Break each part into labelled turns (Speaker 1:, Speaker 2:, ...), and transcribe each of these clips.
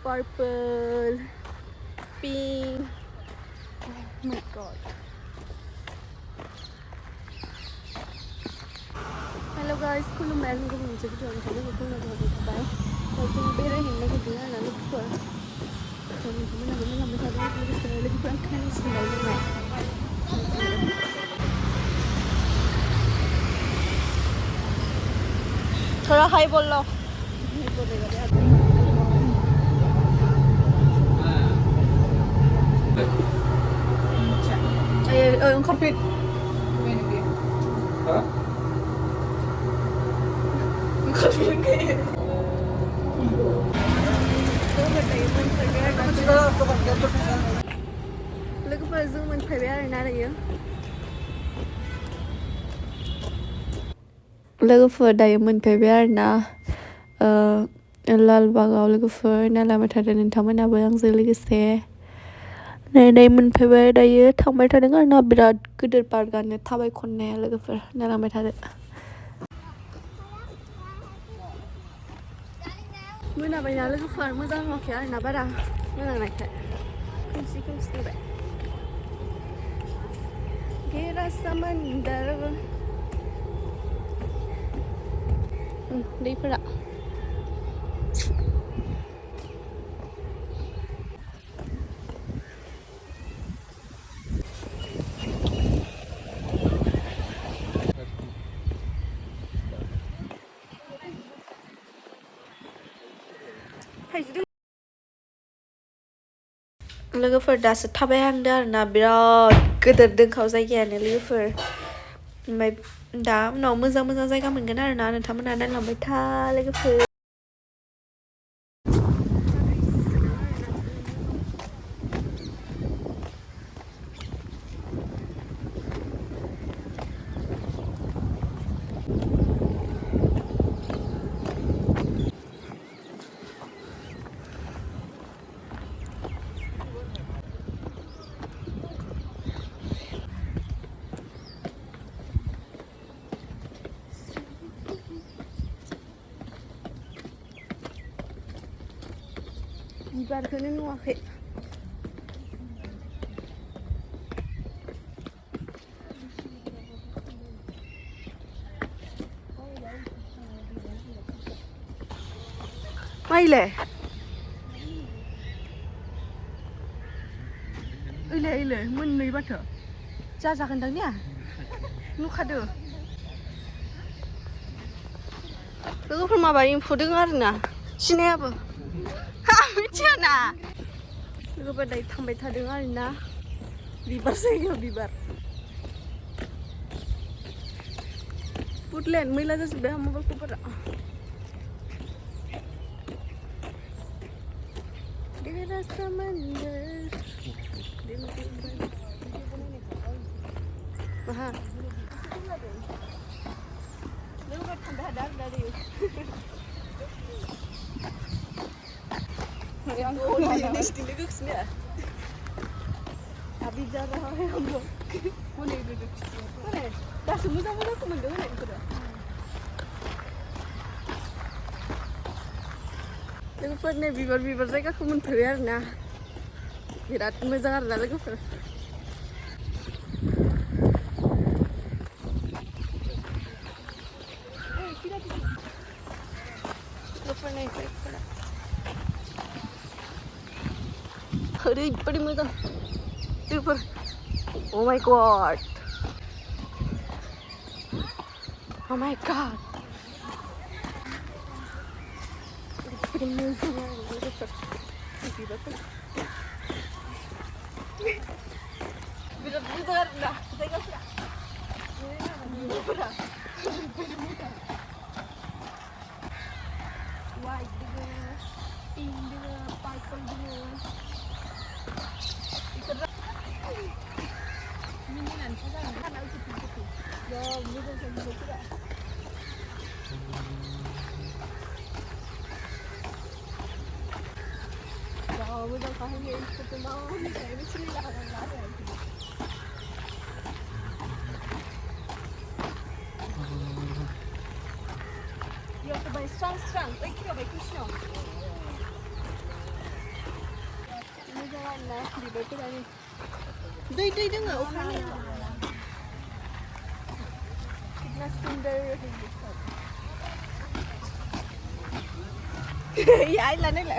Speaker 1: purple, pink. Oh my god. Hello guys, खुलुमबाय आंनि गुबुन मोनसे भिडिअ नोंथांमोनखौ खुलुमनाय थाबाय जों बेरायहैनो नागिरदों आरोना लोगोफोर नोंथांमोनाबो मोजांबाय थादों लोगोसे लोगोफोर आं खोनागासिनो लोंनाय थोड़ा हाई बोल लो नहीं बोलेगा ओंखारफिन लोगोफोर जों मोनफैबाय आरोना दायो लोगोफोर दायो मोनफैबाय आरोना लालबागाव लोगोफोर नायलांबाय थादों नोंथांमोनाबो आंजों लोगोसे नायनाय मोनफैबाय दायो थांबाय थादों आरोना बिराद गिदिर पार्कआनो थाबाय खननाया लोगोफोर नायलांबाय थादों मोनाबायना लोगोफोर मोजां नुवाखै आरोना बारा मोनानायखाय खोमसि खोमसि नुबाय गेरा समंदर दैफोरा लोगोफोर दासो थाबायहांदों आरोना बिराद गिदिर दोंखाव जायगायानो लोगोफोर ओमफ्राय दा उनाव मोजां मोजां जायगा मोनगोन आरोना नोंथांमोना नायलांबाय था लोगोफोर बिबारखौनो नुवाखै माइले ओइले ओइले मोननै बाथो जाजागोनदां ने नुखादो लोगोफोर माबा एम्फौ दङ आरोना सिनायाबो मिथिया ना लोगोफोर दायो थांबाय थादों आरोना बिबार जायगायाव बिबार पुटलेण्ड मैला जाजोब्बाय आं मबाइल कभारा गेरा समंदर माहा लोगोफोर थांबाय थादों आरोना दायो नोंसिनि लोगोखौसो Abi jarang yang belum. Boleh duduk. Boleh. Dah semua aku mendengar itu dah. लोगोफोर नै बिबार जायगाखौ मोनफैबाय आरोना बिराद मोजां आरोना लोगोफोर ओरैबायदि मोजां लोगोफोर Oh my god Oh my god ओरैबायदि मोजां आरो लोगोफोर बिबारफोर बिराद मोजां आरोना जायगाफोरा बिबारफोरा ओरैबायदि मोजां white दोङो pink दोङो purple दोङो मिनिनानैसो जागोन खानायाव जुथि जा मोजांथार बिबारफोरा जा मोजां खाहायनो इफोरखौ मावनिफ्रायनो सोलिनो हागोनना आरो बेयावथ' बाय स्रां स्रां ओइ खिराव बाय खुसिनाव ना बिबारफोरानो दै दोङो अखानि कितना सुंदर यार लाने ला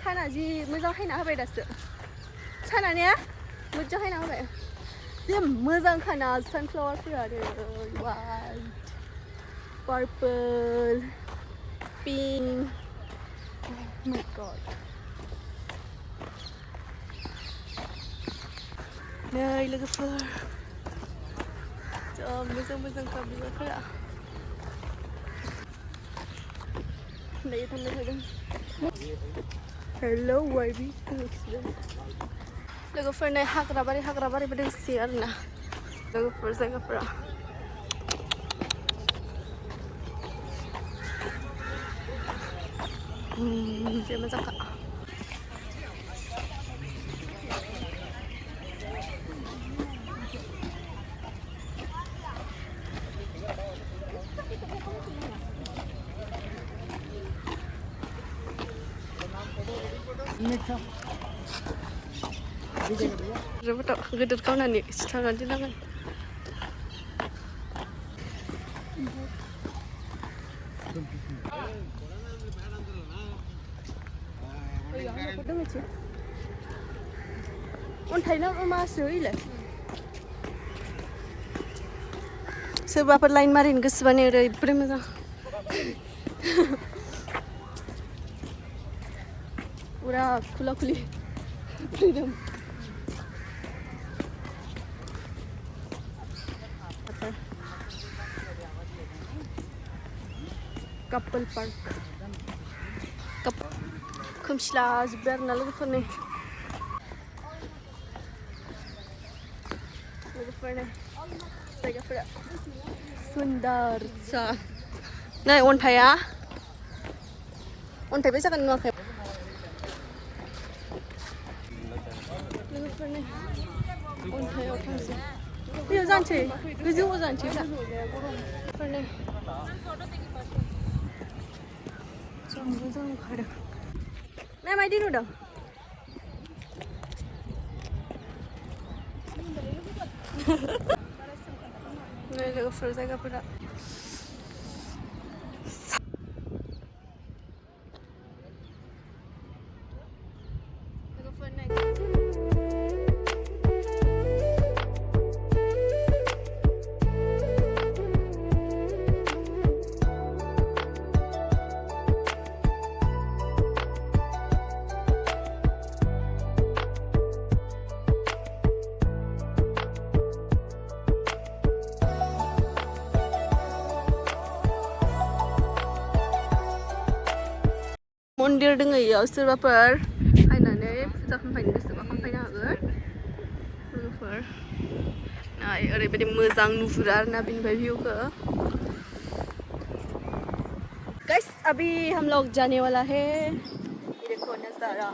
Speaker 1: साना जि मोजां हायना होबाय दासो साना ने मोजां हायना होबाय जि मोजां खाना सानफ्लावारफोरा आरो वाइट पार्पल पिंक माय गड नै लोगोफोर जा मोजां बिबारफोरा दायो थांबाय थादों हेलो वाइबी लोगोफोरनो हाग्रा बारिबो दंसोयो आरोना लोगोफोर जायगाफोरा जे मोजांखा जोबोद गिदिर गावनानै सिथारनानै दोननांगोन अन्थाइना मासो इलाय सोरबाफोर लाइन मारिनो गोसोबानो ओरैबायदि मोजां पुरा खुला खुलि फ्रीडम कपल पार्क खोमसिला जोब्बाय आरोना लोगोफोरनि जायगाफोरा सुन्दर सा नै अन्थाइया अन्थाइ जागोन नुवाखै लोगोफोरनि अन्थाइयाव थांसै बेयाव जानोसै गोजौआव जानोसै फोरनि मोजां ओंखारदों ना मायदि नुदों नै लोगोफोर जायगाफोरा मन्दिर दङ इयाव सोरबाफोर फैनानै फुजा खालामफैनो गोसोबा खालामफैनो हागोन लोगोफोर नाय ओरैबायदि मोजां नुहुरो आरोना बिनिफ्राय भिउखौ गाइस अभी हम लोग जाने वाला है ये देखो नज़ारा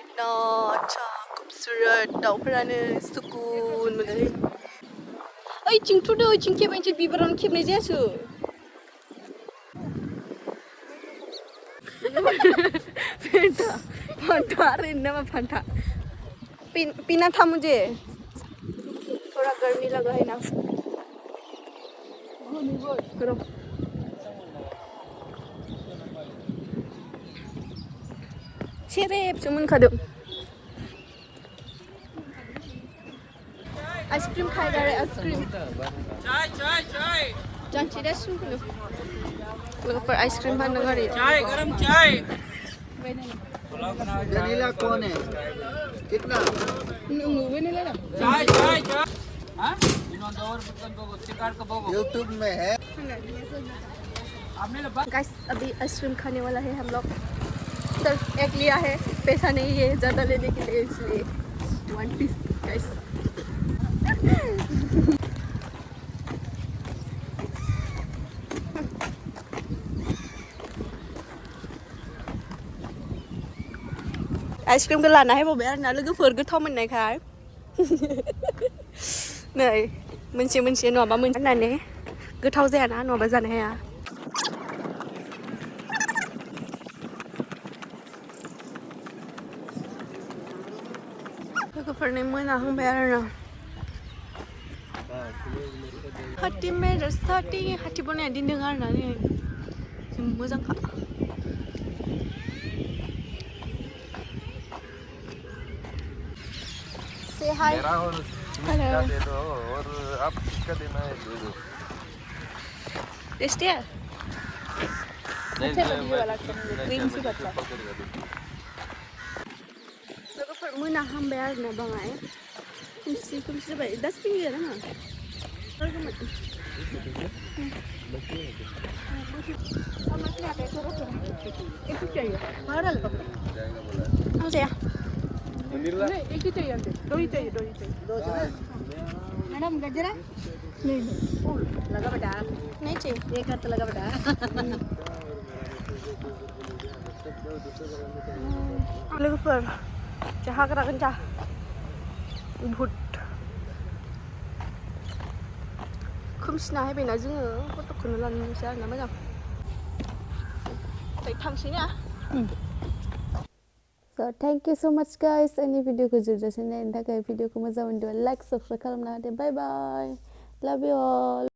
Speaker 1: इतना अच्छा खूबसूरत दाउफोरानो सुकुन मोनो ओइ चिंथु दो चिं खेबायनोसै बिबारानो खेबनाय जायासै फंटा अरे नवा फंटा पीना था मुझे थोड़ा गर्मी लगा है ना करो शेरेब सुमन खादो आइसक्रीम खाएगा रे आइसक्रीम चाय जानची रे सुन करो लोग पर आइसक्रीम खाने का
Speaker 2: चाय गरम चाय
Speaker 3: वेनिला कौन है कितना
Speaker 1: वेनिला ना
Speaker 2: चाय हाँ
Speaker 3: यूट्यूब में है
Speaker 1: गाइस अभी आइसक्रीम खाने वाला है हम लोग सिर्फ एक लिया है पैसा नहीं है ज़्यादा लेने के लिए इसलिए 1 पीस गाइस आइसक्रिमखौ लाना होबावबाय आरोना लोगोफोर गोथाव मोननायखाय नै मोनसे नङाबा मोनसे होननानै गोथाव जायाना नङाबा जानो हाया लोगोफोरनि मोनाहांबाय आरोना 30 minutes 30 बनाया दिनदों आरोना नै जों मोजांखा Say hi.
Speaker 4: मेरा और सुमित का दे दो और आप किसका देना है दे दो
Speaker 1: Tasty है
Speaker 4: नहीं
Speaker 1: क्रीम सी बच्चा लोगोफोर मोनाहांबाय आरोना बाङाय खोमसि जाबाय डास्टबिन गैया नामा आं जाया एक ही चाहिए दो ही चाहिए मैडम गजरा नहीं लगा बेटा नहीं चाहिए एक हाथ लगा बेटा लोगोफोर जाहा ग्रागोन जा बुहुद खोमसिना हायबायना जोङो फट'खौनो लानोसै आरोना मोजां थांसै ना So thank you so much guys आंनि भिडिअखौ जोबजासिम नायनो थाखाय भिडिअखौ मोजां मोनदोंबा लाइक साबस्क्राइब खालामना होदो bye bye love you all